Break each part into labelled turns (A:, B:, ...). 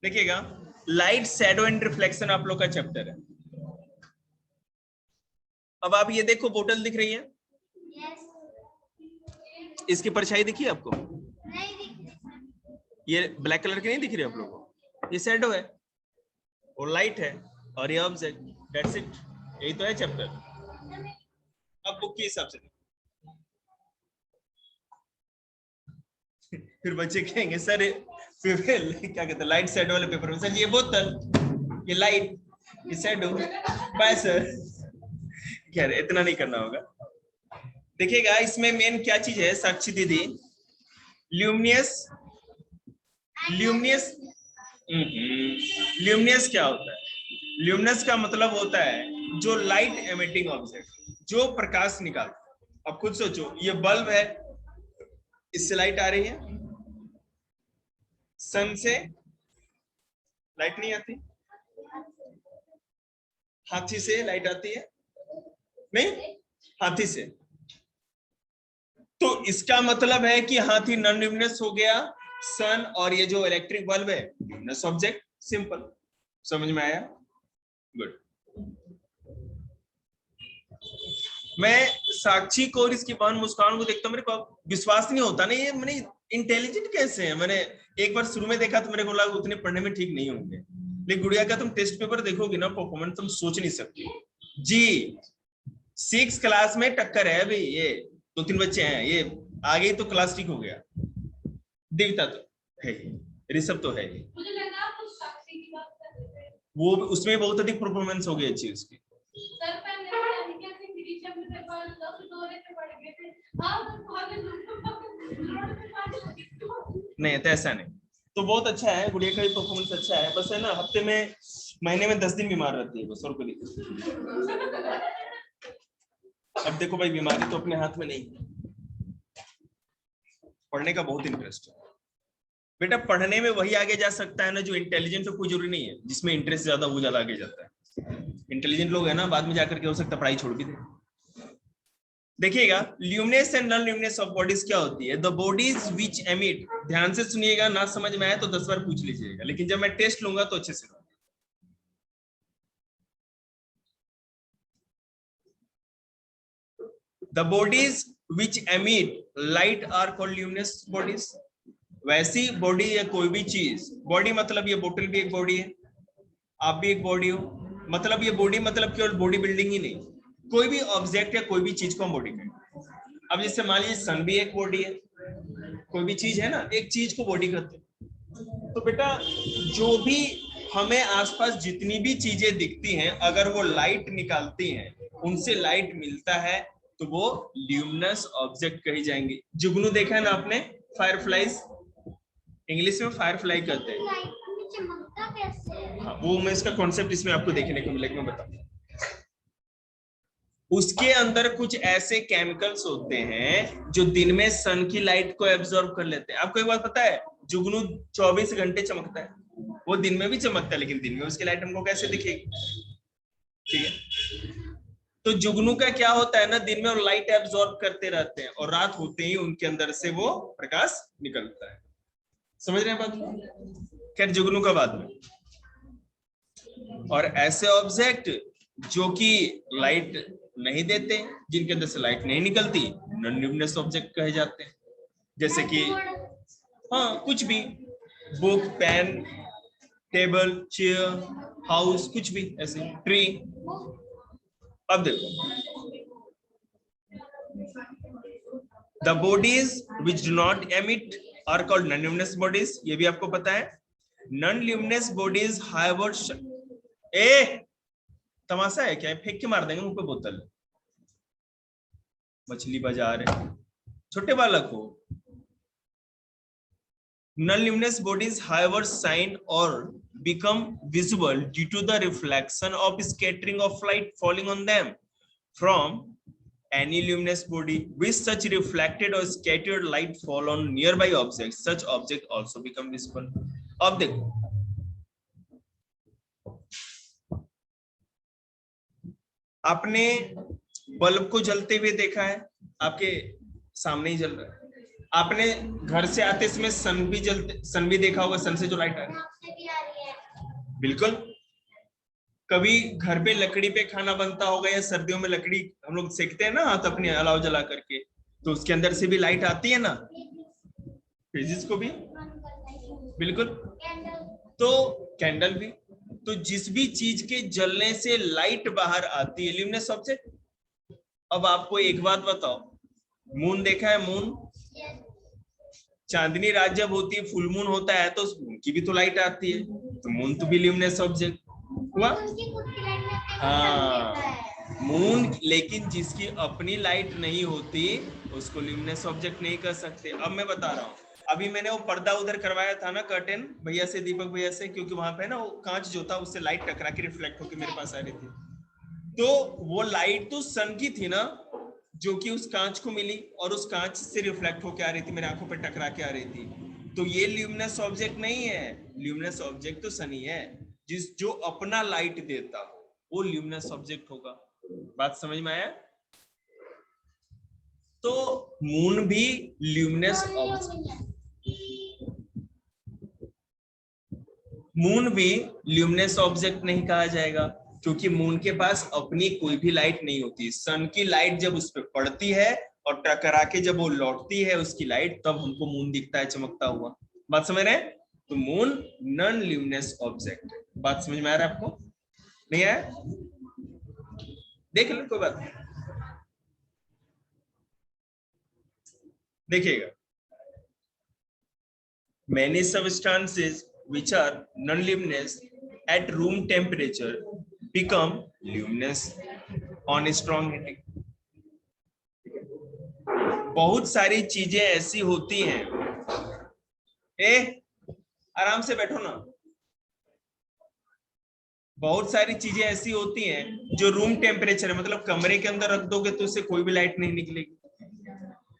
A: देखिएगा, light, shadow and reflection आप लोग का चैप्टर है। अब आप ये देखो, बोतल दिख रही है, इसकी परछाई दिखी है आपको?
B: नहीं दिख,
A: ये ब्लैक कलर की नहीं दिख रही आप लोगों को? ये शैडो है, वो लाइट है, और ये ऑब्जेक्ट। दैट्स इट, यही तो है चैप्टर। अब बुक के हिसाब से फिर बच्चे कहेंगे सर क्या कहते हैं, लाइट शैडो वाले पेपर में सर ये बोतल, ये लाइट, ये शैडो, बाय सर। खैर इतना नहीं करना होगा। देखिएगा, इसमें मेन क्या चीज है साक्षी दीदी? ल्यूमिनियस। ल्यूमिनियस ल्यूमिनियस क्या होता है? ल्यूमिनस का मतलब होता है जो लाइट एमिटिंग ऑब्जेक्ट, जो प्रकाश निकालता है। अब खुद सोचो, ये बल्ब है, इससे लाइट आ रही है, सन से लाइट नहीं आती, हाथी से लाइट आती है नहीं, हाथी से। तो इसका मतलब है कि हाथी नॉन ल्यूमिनस हो गया, सन और ये जो इलेक्ट्रिक बल्ब है ल्यूमिनस ऑब्जेक्ट। सिंपल, समझ में आया? गुड। मैं साक्षी को और इसकी बहन मुस्कान को देखता हूं, मेरे को विश्वास नहीं होता ना, ये मैंने इंटेलिजेंट कैसे है। मैंने एक बार शुरू में देखा तो मेरे को लगा उतने पढ़ने में ठीक नहीं होंगे, लेकिन गुड़िया का तुम टेस्ट पेपर देखोगे ना, परफॉर्मेंस तुम सोच नहीं सकती जी। 6 क्लास में टक्कर है अभी, ये 2-3 बच्चे हैं, ये आगे तो क्लास ठीक हो गया, दिखता तो है, ऋषभ तो है,
B: मुझे लगा आप उस साक्षी की बात कर रहे थे।
A: वो उसमें बहुत अधिक परफॉर्मेंस हो गई अच्छी उसकी।
B: सर पहले क्या थी गिरीशम के पेपर 10 दौरे पे पड़ गए थे, आप भागे रोड पे पानी।
A: नहीं तो ऐसा नहीं, तो बहुत अच्छा है, गुड़िया का भी परफॉर्मेंस अच्छा है। बस है ना, हफ्ते में, महीने में 10 दिन बीमार रहती है बस, और कोई दिक्कत। अब देखो भाई, बीमारी तो अपने हाथ में नहीं है, पढ़ने का बहुत इंटरेस्ट है बेटा। पढ़ने में वही आगे जा सकता है ना जो इंटेलिजेंट हो, कोई जरूरी नहीं है जिसमें इंटरेस्ट ज्यादा वो ज्यादा आगे जाता है। इंटेलिजेंट लोग है ना, बाद में जाकर के हो सकता है पढ़ाई छोड़ भी दे। देखिएगा, ल्यूमिनेस एंड नॉन ल्यूमिनेस ऑफ बॉडीज क्या होती है? द बॉडीज विच एमिट, ध्यान से सुनिएगा, ना समझ में आए तो 10 बार पूछ लीजिएगा, लेकिन जब मैं टेस्ट लूंगा तो अच्छे से। The bodies which emit light are called luminous bodies. वैसी बॉडी या कोई भी चीज, बॉडी मतलब ये बोतल भी एक बॉडी है, आप भी एक बॉडी हो, मतलब ये बॉडी मतलब केवल बॉडी बिल्डिंग ही नहीं, कोई भी ऑब्जेक्ट या कोई भी चीज को हम बॉडी कहें। अब जैसे मान लीजिए सन भी एक बॉडी है, कोई भी चीज है ना, एक चीज को बॉडी कहते हैं। तो बेटा, जो भी हमें आसपास जितनी भी चीजें दिखती हैं, अगर वो लाइट निकालती हैं, उनसे लाइट मिलता है, तो वो ल्यूमिनस ऑब्जेक्ट कही जाएंगे। जुगनू देखा है ना आपने, फायरफ्लाइज, इंग्लिश में फायरफ्लाई कहते हैं। हाँ, वो मैं इसका कॉन्सेप्ट इसमें आपको देखने को मिलेगा, मैं बताऊंगा। उसके अंदर कुछ ऐसे केमिकल्स होते हैं जो दिन में सन की लाइट को एब्जॉर्ब कर लेते हैं। आपको एक बात पता है, जुगनू 24 घंटे चमकता है, वो दिन में भी चमकता है, लेकिन दिन में उसकी लाइट हमको कैसे दिखेगी? ठीक है, तो जुगनू का क्या होता है ना, दिन में वो लाइट एब्जॉर्ब करते रहते हैं, और रात होते ही उनके अंदर से वो प्रकाश निकलता है। समझ रहे हैं बात? खैर, जुगनू का बाद में। और ऐसे ऑब्जेक्ट जो कि लाइट नहीं देते, जिनके अंदर से लाइट नहीं निकलती, नॉन ल्यूमिनस ऑब्जेक्ट कहे जाते हैं। जैसे कि हाँ, कुछ भी, book, pen, table, chair, house, कुछ भी ऐसे, ट्री। अब देखो, the bodies which do not emit are called non luminous bodies, ये भी आपको पता है। नॉन ल्यूमिनस बॉडीज हाइवर, ए तमाशा है क्या? फेंक के मार देंगे मुंह पे बोतल, मछली बाजार है, छोटे बालक हो। Non-luminous bodies, however, shine or become visible due to the reflection of scattering of light falling on them from any luminous body. With such reflected or scattered light fall on nearby objects, such object also become visible. अब देखो, आपने bulb को जलते हुए देखा है, आपके सामने ही जल रहा है, आपने घर से आते समय सन भी देखा होगा, सन से जो लाइट आ रही है। बिल्कुल। कभी घर पे लकड़ी पे खाना बनता होगा या सर्दियों में लकड़ी हम लोग सेकते हैं ना हाथ अपने अलाव जला करके, तो उसके अंदर से भी लाइट आती है ना, फिजिक्स को भी। बिल्कुल। तो कैंडल भी। तो जिस भी चीज के जलने से लाइट बाहर आती है, ल्यूमिनस ऑब्जेक्ट। अब आपको एक बात बताओ, मून देखा है? मून, चांदनी रात जब होती है, फुल मून होता है, तो मून की भी तो लाइट आती है, तो मून तो भी ल्यूमिनस ऑब्जेक्ट हुआ। हाँ, मून, लेकिन जिसकी अपनी लाइट नहीं होती उसको ल्यूमिनस ऑब्जेक्ट नहीं कर सकते। अब मैं बता रहा हूँ, अभी मैंने वो पर्दा उधर करवाया था ना, कर्टेन, भैया से, दीपक भैया से, क्योंकि वहां पे ना वो कांच जो था उससे लाइट टकरा के रिफ्लेक्ट होकर मेरे पास आ रही थी। तो वो लाइट तो सन की थी ना, जो कि उस कांच को मिली और उस कांच से रिफ्लेक्ट होकर आ रही थी, मेरे आंखों पे टकरा के आ रही थी। तो ये ल्यूमिनस ऑब्जेक्ट नहीं है, ल्यूमिनस ऑब्जेक्ट तो सन ही है, जिस जो अपना लाइट देता हो वो ल्यूमिनस ऑब्जेक्ट होगा। बात समझ में आया? तो मून भी ल्यूमिनस ऑब्जेक्ट, मून भी ल्यूमिनस ऑब्जेक्ट नहीं कहा जाएगा, क्योंकि मून के पास अपनी कोई भी लाइट नहीं होती। सन की लाइट जब उस पर पड़ती है और टकरा के जब वो लौटती है उसकी लाइट, तब हमको मून दिखता है चमकता हुआ। बात समझ रहे हैं? तो मून नॉन ल्यूमिनस ऑब्जेक्ट। बात समझ में आ रहा है आपको? नहीं आया? देख लो, कोई बात नहीं। देखिएगा, many substances which are non-luminous at room temperature become luminous on strong heating. बहुत सारी चीजें ऐसी होती हैं, आराम से बैठो ना। बहुत सारी चीजें ऐसी होती हैं जो रूम टेम्परेचर है, मतलब कमरे के अंदर रख दोगे तो उससे कोई भी लाइट नहीं निकलेगी,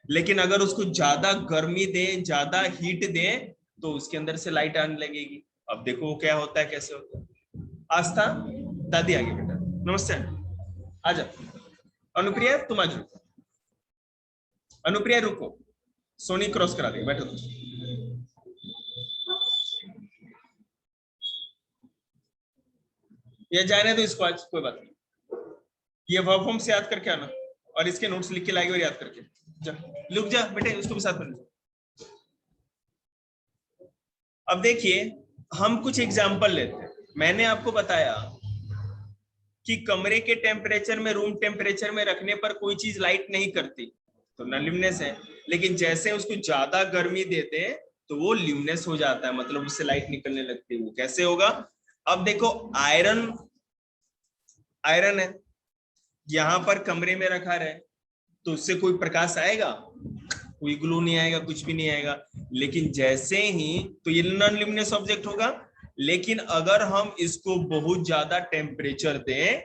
A: लेकिन अगर उसको ज्यादा गर्मी दे, ज्यादा हीट दे, तो उसके अंदर से लाइट आने लगेगी। अब देखो वो क्या होता है, कैसे होता है। आस्था, दादी आगे बेटा, नमस्ते, आजा। अनुप्रिया तुम आ जाओ, अनुप्रिया रुको, सोनी क्रॉस करा देगा, बैठो तुम। ये जाने दो इसको आज, कोई बात नहीं। ये वर्ब फॉर्म से याद करके आना और इसके नोट्स लिख के लाएगी और याद करके जा। लुक जा बेटे, उसको भी साथ में। अब देखिए, हम कुछ एग्जाम्पल लेते हैं। मैंने आपको बताया कि कमरे के टेम्परेचर में, रूम टेम्परेचर में रखने पर कोई चीज लाइट नहीं करती, तो नॉन ल्यूमिनस है। लेकिन जैसे उसको ज्यादा गर्मी देते हैं तो वो ल्यूमिनस हो जाता है, मतलब उससे लाइट निकलने लगती है। वो कैसे होगा? अब देखो, आयरन, आयरन है, यहां पर कमरे में रखा रहे तो उससे कोई प्रकाश आएगा? कोई ग्लो नहीं आएगा, कुछ भी नहीं आएगा। लेकिन जैसे ही, तो ये नॉन ल्यूमिनस ऑब्जेक्ट होगा। लेकिन अगर हम इसको बहुत ज्यादा टेम्परेचर दें,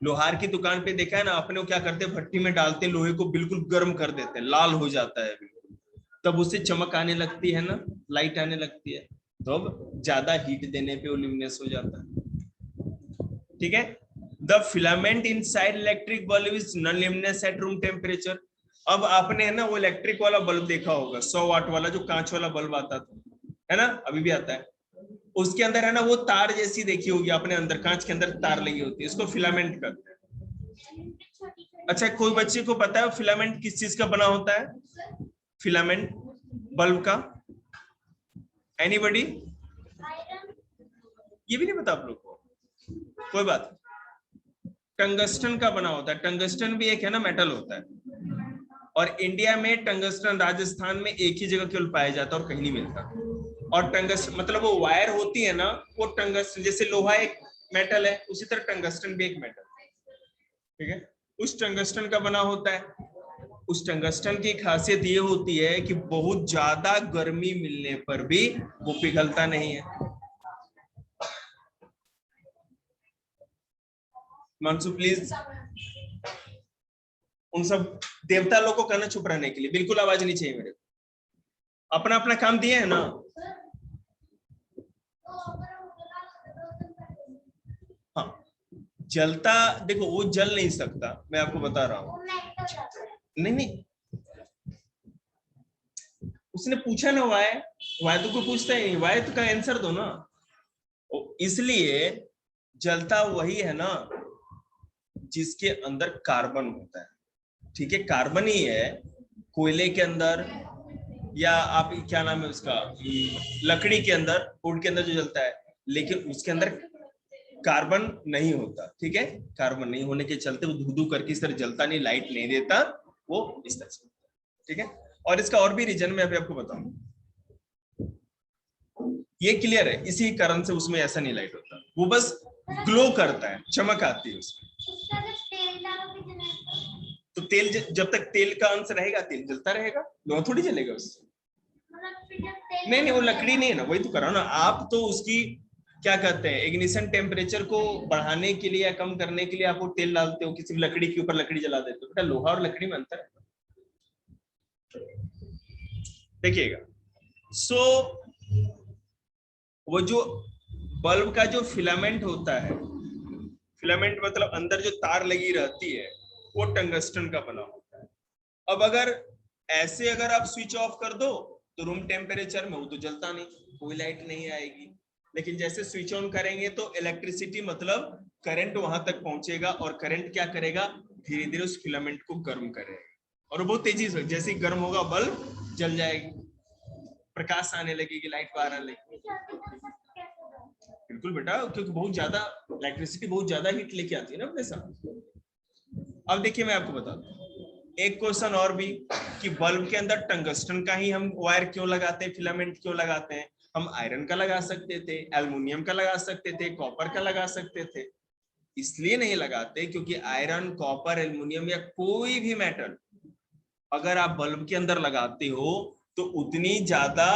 A: लोहार की दुकान पे देखा है ना आपने, वो क्या करते हैं, भट्टी में डालते हैं लोहे को, बिल्कुल गर्म कर देते हैं, लाल हो जाता है बिल्कुल, तब उससे चमक आने लगती है ना, लाइट आने लगती है। तो अब ज्यादा हीट देने पे वो ल्यूमिनस हो जाता है। ठीक है। The filament inside electric bulb is non luminous at room temperature. अब आपने है ना वो इलेक्ट्रिक वाला बल्ब देखा होगा, 100 वाट वाला जो कांच वाला बल्ब आता था, है ना, अभी भी आता है। उसके अंदर है ना वो तार जैसी देखी होगी आपने, अंदर कांच के अंदर तार लगी होती है, इसको फिलामेंट कहते हैं। अच्छा, कोई बच्चे को पता है फिलामेंट किस चीज का बना होता है? फिलामेंट बल्ब का, एनीबॉडी? ये भी नहीं पता आप लोग को? कोई बात, टंगस्टन का बना होता है। टंगस्टन भी एक है ना मेटल होता है, और इंडिया में टंगस्टन राजस्थान में एक ही जगह केवल पाया जाता है और कहीं नहीं मिलता। और टंगस्टन मतलब वो वायर होती है ना, वो टंगस्टन, जैसे लोहा एक मेटल है, उसी तरह टंगस्टन भी एक मेटल है। ठीक है, उस टंगस्टन का बना होता है। उस टंगस्टन की खासियत ये होती है कि बहुत ज्यादा गर्मी मिलने पर भी वो पिघलता नहीं है। मानसू प्लीज, उन सब देवता लोग को कहना चुप रहने के लिए, बिल्कुल आवाज नहीं चाहिए मेरे को। अपना अपना काम दिए है ना। हाँ, जलता, देखो वो जल नहीं सकता, मैं आपको बता रहा हूं। नहीं नहीं, उसने पूछा ना वाई, वाई तो कोई पूछता ही नहीं, वाई तो का आंसर दो ना। इसलिए जलता वही है ना जिसके अंदर कार्बन होता है, ठीक है, कार्बन ही है। कोयले के अंदर या आप क्या नाम है उसका, लकड़ी के अंदर, वुड के अंदर जो जलता है, लेकिन उसके अंदर कार्बन नहीं होता, ठीक है। कार्बन नहीं होने के चलते वो धू धू करके इस तरह जलता नहीं, लाइट नहीं देता, वो इस तरह से, ठीक है। और इसका और भी रीजन मैं अभी आपको बताऊं, ये क्लियर है, इसी कारण से उसमें ऐसा नहीं लाइट होता, वो बस ग्लो करता है, चमक आती है उसमें। तो तेल जब तक तेल का अंश रहेगा तेल जलता रहेगा, धुआं थोड़ी जलेगा उससे। नहीं नहीं, वो लकड़ी नहीं है ना, वही तो कर रहा हूं ना। आप तो उसकी क्या कहते हैं, इग्निशन टेम्परेचर को बढ़ाने के लिए या कम करने के लिए आप वो तेल डालते हो, किसी लकड़ी के ऊपर लकड़ी जला देते हो। बेटा लोहा और लकड़ी में अंतर है, देखिएगा। सो वो जो बल्ब का जो फिलामेंट होता है, फिलामेंट मतलब अंदर जो तार लगी रहती है, वो टंगस्टन का बना होता है। अब अगर ऐसे अगर आप स्विच ऑफ कर दो तो रूम टेम्परेचर में वो तो जलता नहीं, कोई लाइट नहीं आएगी। लेकिन जैसे स्विच ऑन करेंगे तो इलेक्ट्रिसिटी मतलब करंट वहां तक पहुंचेगा, और करंट क्या करेगा, धीरे धीरे उस फिलामेंट को गर्म करेगा, और बहुत तेजी से जैसे ही गर्म होगा बल्ब जल जाएगी, प्रकाश आने लगेगी, लाइट बाहर आने लगेगी। बिल्कुल बेटा, क्योंकि बहुत ज्यादा इलेक्ट्रिसिटी बहुत ज्यादा हीट लेके आती है ना अपने साथ। अब देखिए मैं आपको बताता हूँ एक क्वेश्चन और भी, कि बल्ब के अंदर टंगस्टन का ही हम वायर क्यों लगाते हैं, फिलामेंट क्यों लगाते हैं। हम आयरन का लगा सकते थे, एल्युमिनियम का लगा सकते थे, कॉपर का लगा सकते थे। इसलिए नहीं लगाते क्योंकि आयरन, कॉपर, एल्युमिनियम या कोई भी मेटल अगर आप बल्ब के अंदर लगाते हो तो उतनी ज्यादा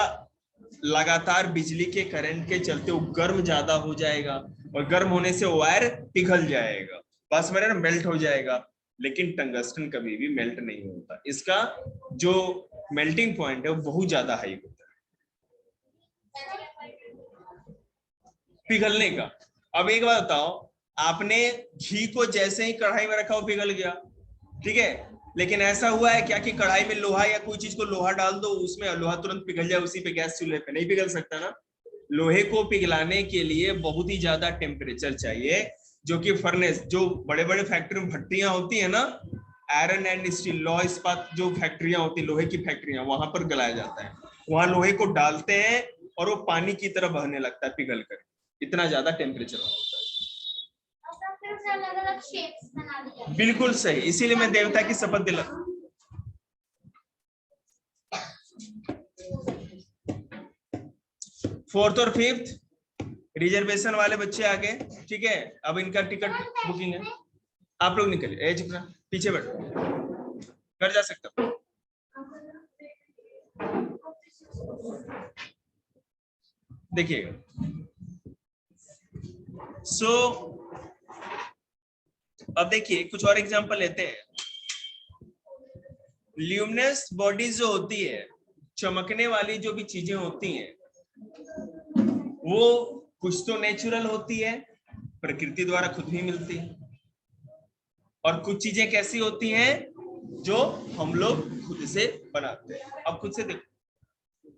A: लगातार बिजली के करंट के चलते वो गर्म ज्यादा हो जाएगा, और गर्म होने से वायर पिघल जाएगा, बस मेरा मेल्ट हो जाएगा। लेकिन टंगस्टन कभी भी मेल्ट नहीं होता, इसका जो मेल्टिंग पॉइंट है वो बहुत ज्यादा हाई होता है पिघलने का। अब एक बात बताओ, आपने घी को जैसे ही कढ़ाई में रखा वो पिघल गया, ठीक है, लेकिन ऐसा हुआ है क्या कि कढ़ाई में लोहा या कोई चीज को लोहा डाल दो, उसमें लोहा तुरंत पिघल जाए उसी पे गैस चूल्हे पे, नहीं पिघल सकता ना। लोहे को पिघलाने के लिए बहुत ही ज्यादा टेम्परेचर चाहिए, जो कि फर्नेस, जो बड़े बड़े फैक्ट्री में भट्टियां होती है ना, आयरन एंड स्टील, लौह इस्पात जो फैक्ट्रियां होती है, लोहे की फैक्ट्रियां, वहां पर गलाया जाता है। वहां लोहे को डालते हैं और वो पानी की तरह बहने लगता है पिघल कर, इतना ज्यादा टेम्परेचर होता है। बिल्कुल सही, इसीलिए मैं देवता की शपथ दिला। फोर्थ और फिफ्थ रिजर्वेशन वाले बच्चे आ गए, ठीक है। अब इनका टिकट बुकिंग है, आप लोग निकलिए, पीछे बैठो, घर जा सकते हो। देखिएगा, सो अब देखिए कुछ और एग्जांपल लेते हैं। ल्यूमिनस बॉडीज जो होती है, चमकने वाली जो भी चीजें होती हैं, वो कुछ तो नेचुरल होती है, प्रकृति द्वारा खुद भी मिलती है, और कुछ चीजें कैसी होती हैं जो हम लोग खुद से बनाते हैं। अब खुद से देखो,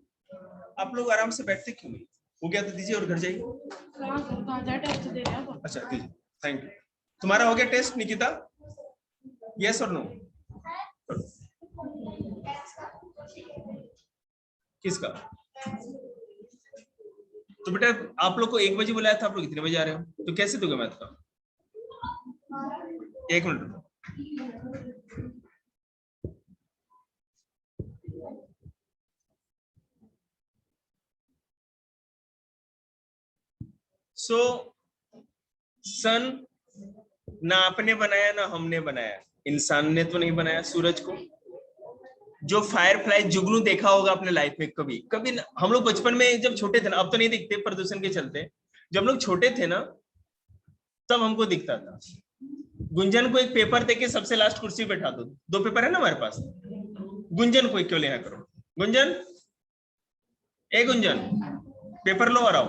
A: आप लोग आराम से बैठते क्यों नहीं, हो गया तो दीजिए और घर जाइए। अच्छा दीजिए, थैंक यू। तुम्हारा हो गया टेस्ट निकिता, यस और नो? किसका? तो बेटा आप लोग को 1 बजे बुलाया था, आप लोग कितने बजे आ रहे हो, तो कैसे दोगे मैथ का? 1 मिनट। सो सन ना आपने बनाया ना हमने बनाया, इंसान ने तो नहीं बनाया सूरज को। जो फायर फ्लाई जुगनू देखा होगा अपने लाइफ में कभी कभी हम लोग बचपन में जब छोटे थे ना, अब तो नहीं दिखते प्रदूषण के चलते, जब हम लोग छोटे थे ना तब हमको दिखता था। गुंजन को एक पेपर देके सबसे लास्ट कुर्सी बैठा दो, 2 पेपर है ना हमारे पास, गुंजन को एक क्यों लिया करो, गुंजन, ए गुंजन, पेपर लो और आओ,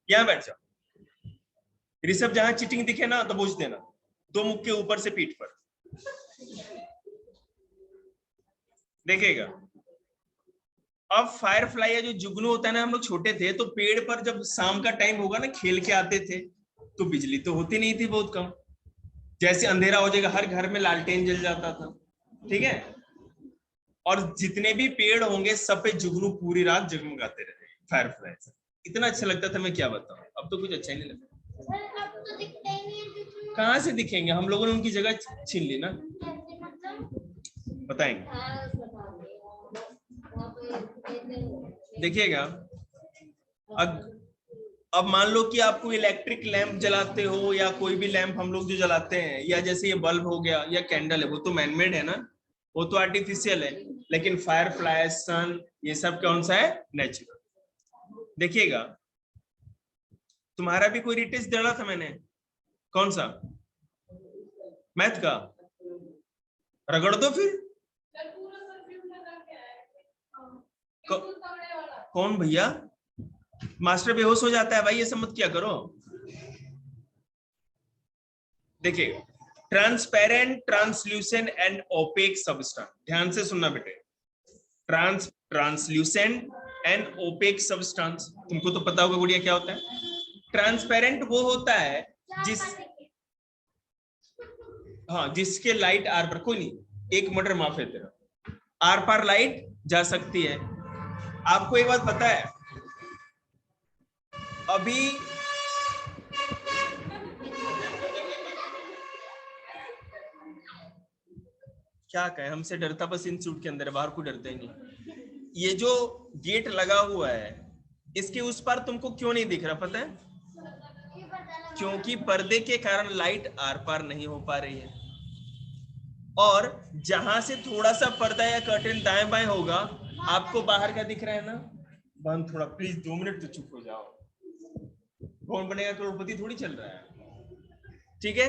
A: यहां बैठ जाओ। ऋषभ जहां चीटिंग दिखे ना तो पूछ देना, 2 मुख के ऊपर से पीठ पर। देखिएगा, अब फायर फ्लाई या जो जुगनू होता है ना, हम लोग छोटे थे तो पेड़ पर जब शाम का टाइम होगा ना, खेल के आते थे, तो बिजली तो होती नहीं थी, बहुत कम। जैसे अंधेरा हो जाएगा हर घर में लालटेन जल जाता था, ठीक है, और जितने भी पेड़ होंगे सब पे जुगनू पूरी रात जगमगाते रहते, फायर फ्लाई से इतना अच्छा लगता था, मैं क्या बताऊं। अब तो कुछ अच्छा ही नहीं लगता।
B: सर अब तो दिखते ही नहीं है जुगनू।
A: कहाँ से दिखेंगे, हम लोगों ने उनकी जगह छीन ली ना।
B: कैसे मतलब?
A: बताएंगे,
B: हाँ बता दे।
A: देखिएगा। अब मान लो कि आपको इलेक्ट्रिक लैंप जलाते हो, या कोई भी लैंप हम लोग जो जलाते हैं, या जैसे ये बल्ब हो गया या कैंडल है, वो तो मैनमेड है ना, वो तो आर्टिफिशियल है। लेकिन फायर फ्लाई, सन, ये सब कौन सा है, नेचुरल। देखिएगा, तुम्हारा भी कोई रिटेस्ट डाला था मैंने, कौन सा, मैथ का, रगड़ दो फिर। कौन भैया, मास्टर बेहोश हो जाता है भाई, ये सब मत क्या करो। देखिए, transparent, translucent and opaque substance, ध्यान से सुनना बेटे। ट्रांसल्यूसेंट एंड ओपेक सबस्टेंस, तुमको तो पता होगा गुड़िया क्या होता है। ट्रांसपेरेंट वो होता है जिसके लाइट आर पर, कोई नहीं, एक मर्डर माफ है तेरा, आर पार लाइट जा सकती है। आपको एक बात पता है, अभी क्या कहें, हमसे डरता बस इंस्टीट्यूट के अंदर, बाहर को डरते ही नहीं। ये जो गेट लगा हुआ है, इसके उस पार तुमको क्यों नहीं दिख रहा पता है? क्योंकि पर्दे के कारण लाइट आर पार नहीं हो पा रही है। और जहां से थोड़ा सा पर्दा या कर्टेन दाएं बाएं होगा, आपको बाहर का दिख रहा है ना। बंद थोड़ा प्लीज, 2 मिनट तो चुप हो जाओ, कौन बनेगा करोड़पति थोड़ी चल रहा है, ठीक है।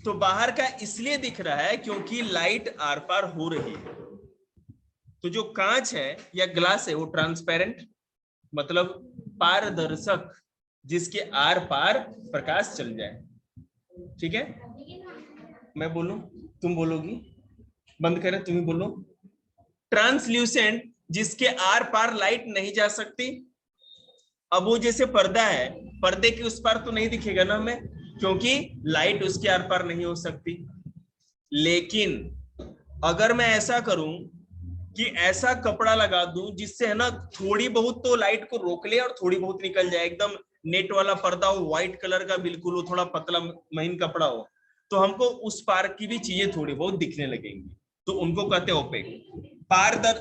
A: तो बाहर का इसलिए दिख रहा है क्योंकि लाइट आर पार हो रही है। तो जो कांच है या ग्लास है वो ट्रांसपेरेंट, मतलब पारदर्शक, जिसके आर पार प्रकाश चल जाए, ठीक है। मैं बोलूं, तुम बोलोगी, बंद करें, तुम ही बोलो। ट्रांसल्यूसेंट, जिसके आर पार लाइट नहीं जा सकती। अब वो जैसे पर्दा है, पर्दे के उस पार तो नहीं दिखेगा ना हमें, क्योंकि लाइट उसके आर पार नहीं हो सकती। लेकिन अगर मैं ऐसा करूं कि ऐसा कपड़ा लगा दूं जिससे है ना थोड़ी बहुत तो लाइट को रोक ले और थोड़ी बहुत निकल जाए, एकदम नेट वाला पर्दा हो, व्हाइट कलर का बिल्कुल हो, थोड़ा पतला महीन कपड़ा हो, तो हमको उस पार की भी चीजें थोड़ी बहुत दिखने लगेंगी, तो उनको कहते हैं ओपेक। पारदर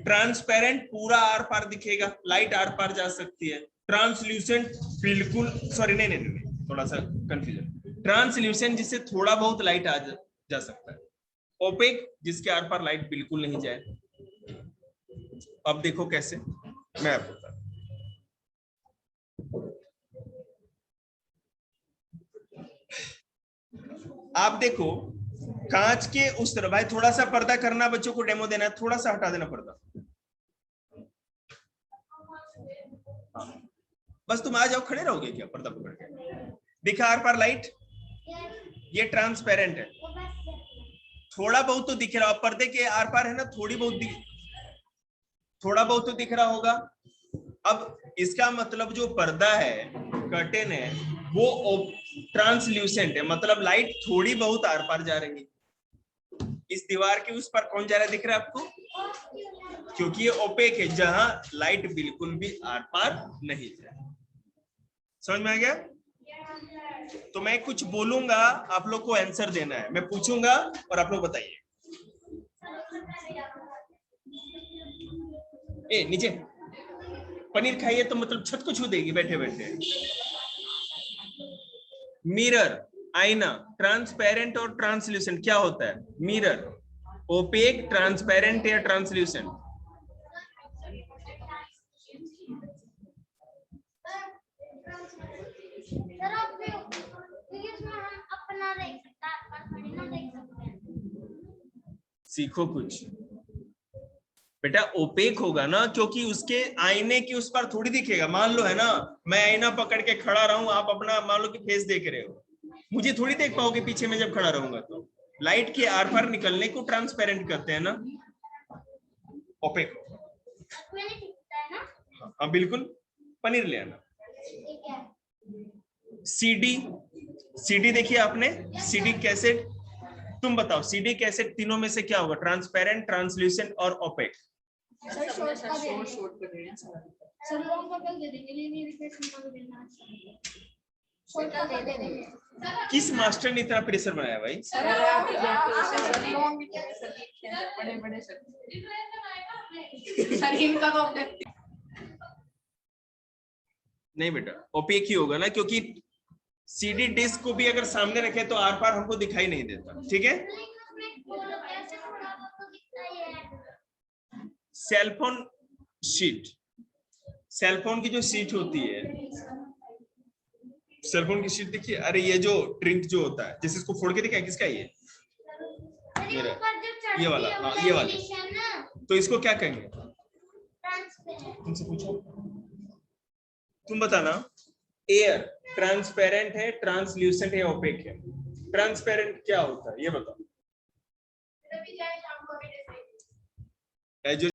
A: ट्रांसपेरेंट पूरा आर पार दिखेगा, लाइट आर पार जा सकती है। ट्रांसल्यूसेंट बिल्कुल, सॉरी नहीं नहीं नहीं, थोड़ा सा कंफ्यूजन। ट्रांसल्यूसेंट जिससे थोड़ा बहुत लाइट आ जा सकता है। ओपेक जिसके आर पार लाइट बिल्कुल नहीं जाए। अब देखो कैसे, मैं आपको बताता हूं। आप देखो, कांच के उस तरफ, भाई थोड़ा सा पर्दा करना, बच्चों को डेमो देना है, थोड़ा सा हटा देना पर्दा। हाँ। बस तुम आ जाओ, खड़े रहोगे क्या पर्दा पकड़ के? दिखा आर पार लाइट, ये ट्रांसपेरेंट है, थोड़ा बहुत तो दिख रहा, पर्दे के आर पार है ना, थोड़ा बहुत तो दिख रहा होगा। अब इसका मतलब जो पर्दा है, कर्टेन है, वो ट्रांसल्यूसेंट है, मतलब लाइट थोड़ी बहुत आर पार जा रही है। इस दीवार के उस पर कौन जा रहा है दिख रहा है आपको? क्योंकि ये ओपेक है, जहां लाइट बिल्कुल भी आर पार नहीं जाए। समझ में आ गया? तो मैं कुछ बोलूंगा, आप लोग को आंसर देना है, मैं पूछूंगा और आप लोग बताइए। ए नीचे, पनीर खाइए तो मतलब छत को छू देगी बैठे बैठे। मिरर, आईना, ट्रांसपेरेंट और ट्रांसल्यूसेंट क्या होता है? मिरर ओपेक, ट्रांसपेरेंट या ट्रांसल्यूसेंट? सीखो कुछ बेटा। ओपेक होगा ना, क्योंकि उसके आईने की उस पर थोड़ी दिखेगा। मान लो है ना, मैं आईना पकड़ के खड़ा रहूं, आप अपना मान लो कि फेस देख रहे हो, मुझे थोड़ी देख पाओगे पीछे में जब खड़ा रहूंगा। तो लाइट के आर पार निकलने को ट्रांसपेरेंट कहते हैं ना। ओपेक होगा।
B: मैंने दिखता है ना।
A: हाँ बिल्कुल, पनीर ले आना।
B: ठीक है।
A: सीडी, सीडी देखिए आपने, सीडी कैसेट, तुम बताओ सीडी कैसेट तीनों में से क्या होगा, ट्रांसपेरेंट, ट्रांसल्यूसेंट और ओपेक?
B: सर शॉर्ट कर देना सर, लॉन्ग का दे देंगे, नहीं रिप्लेसमेंट का देना शॉर्ट का दे देंगे।
A: किस मास्टर ने इतना प्रेशर बनाया भाई?
B: सर आप लॉन्ग बड़े सर सर इनका तो
A: नहीं बेटा, ओपेक ही होगा ना, क्योंकि सीडी डिस्क को भी अगर सामने रखे तो आर पार हमको दिखाई नहीं देता, ठीक है। सेलफोन शीट, सेलफोन की जो शीट होती है, सेलफोन की शीट देखिए, अरे ये जो ड्रिंक जो होता है, जैसे इसको फोड़ के दिखाए, किसका ये? मेरा, ये वाला, हाँ ये वाला। तो इसको क्या कहेंगे? तुमसे पूछो, तुम बताना। एयर ट्रांसपेरेंट है, ट्रांसल्यूसेंट है, ओपेक है? ट्रांसपेरेंट क्या होता है ये बताओ। जो